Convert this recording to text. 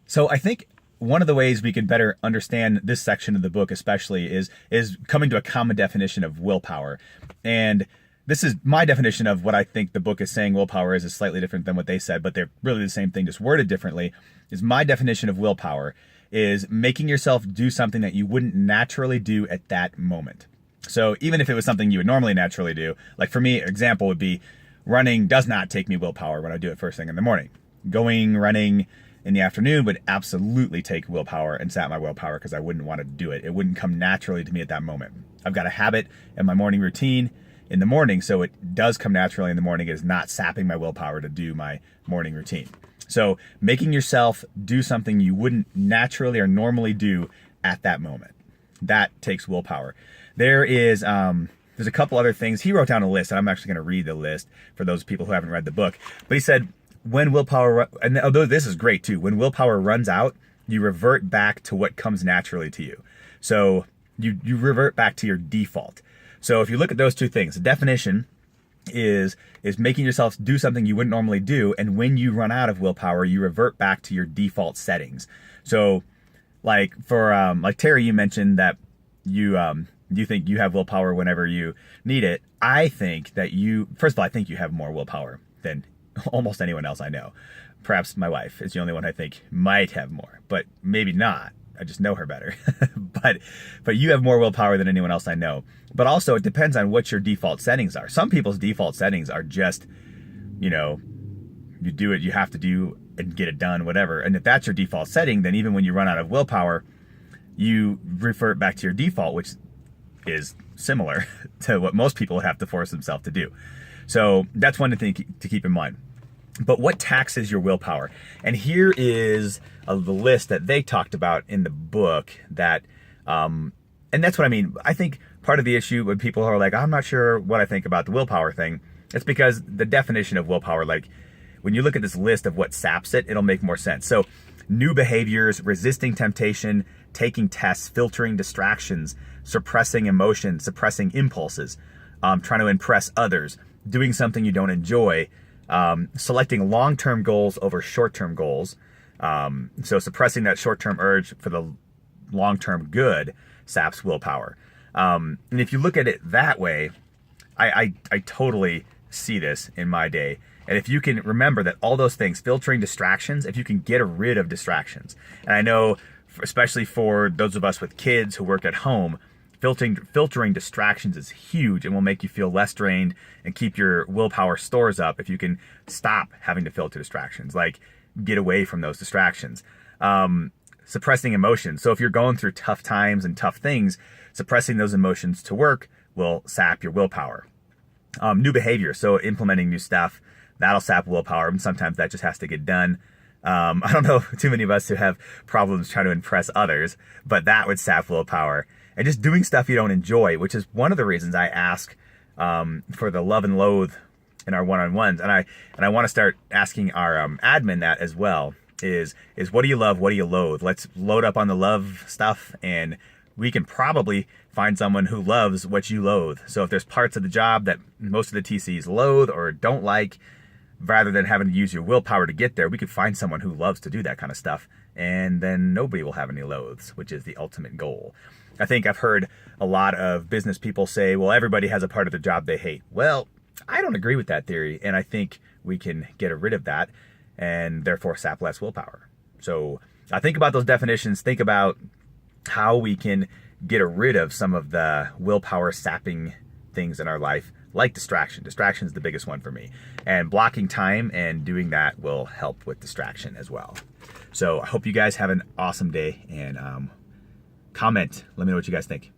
So I think one of the ways we can better understand this section of the book especially is coming to a common definition of willpower. And this is my definition of what I think the book is saying willpower is slightly different than what they said, but they're really the same thing, just worded differently. Is my definition of willpower is making yourself do something that you wouldn't naturally do at that moment. So even if it was something you would normally naturally do, like for me, example would be running does not take me willpower when I do it first thing in the morning. Running in the afternoon would absolutely take willpower and sap my willpower because I wouldn't want to do it. It wouldn't come naturally to me at that moment. I've got a habit in my morning routine in the morning, so it does come naturally in the morning. It is not sapping my willpower to do my morning routine. So making yourself do something you wouldn't naturally or normally do at that moment, that takes willpower. There's a couple other things. He wrote down a list, and I'm actually going to read the list for those people who haven't read the book. But he said, when willpower, and although this is great too, when willpower runs out, you revert back to what comes naturally to you. So you revert back to your default. So if you look at those two things, the definition is making yourself do something you wouldn't normally do, and when you run out of willpower, you revert back to your default settings. So like for like Terry, you mentioned that you think you have willpower whenever you need it. I think that first of all, I think you have more willpower than almost anyone else I know. Perhaps my wife is the only one I think might have more, but maybe not. I just know her better. but you have more willpower than anyone else I know. But also it depends on what your default settings are. Some people's default settings are just, you do it, you have to do and get it done, whatever. And if that's your default setting, then even when you run out of willpower, you revert back to your default, which is similar to what most people have to force themselves to do. So that's one thing to keep in mind. But what taxes your willpower? And here is the list that they talked about in the book that, and that's what I mean. I think part of the issue when people are like, I'm not sure what I think about the willpower thing, it's because the definition of willpower, like when you look at this list of what saps it, it'll make more sense. So new behaviors, resisting temptation, taking tests, filtering distractions, suppressing emotions, suppressing impulses, trying to impress others, doing something you don't enjoy, selecting long-term goals over short-term goals. So suppressing that short-term urge for the long-term good saps willpower. And if you look at it that way, I totally see this in my day. And if you can remember that all those things, filtering distractions, if you can get rid of distractions. And I know, especially for those of us with kids who work at home, filtering distractions is huge and will make you feel less drained and keep your willpower stores up if you can stop having to filter distractions, like get away from those distractions. Suppressing emotions. So if you're going through tough times and tough things, suppressing those emotions to work will sap your willpower. New behavior. So implementing new stuff, that'll sap willpower. And sometimes that just has to get done. I don't know too many of us who have problems trying to impress others, but that would sap willpower. And just doing stuff you don't enjoy, which is one of the reasons I ask for the love and loathe in our one-on-ones. And I want to start asking our admin that as well, is what do you love, what do you loathe? Let's load up on the love stuff, and we can probably find someone who loves what you loathe. So if there's parts of the job that most of the TCs loathe or don't like, rather than having to use your willpower to get there, we could find someone who loves to do that kind of stuff, and then nobody will have any loathes, which is the ultimate goal. I think I've heard a lot of business people say, well, everybody has a part of the job they hate. Well, I don't agree with that theory, and I think we can get rid of that and therefore sap less willpower. So I think about those definitions, think about how we can get rid of some of the willpower sapping things in our life, like distraction. Distraction is the biggest one for me. And blocking time and doing that will help with distraction as well. So I hope you guys have an awesome day, and comment. Let me know what you guys think.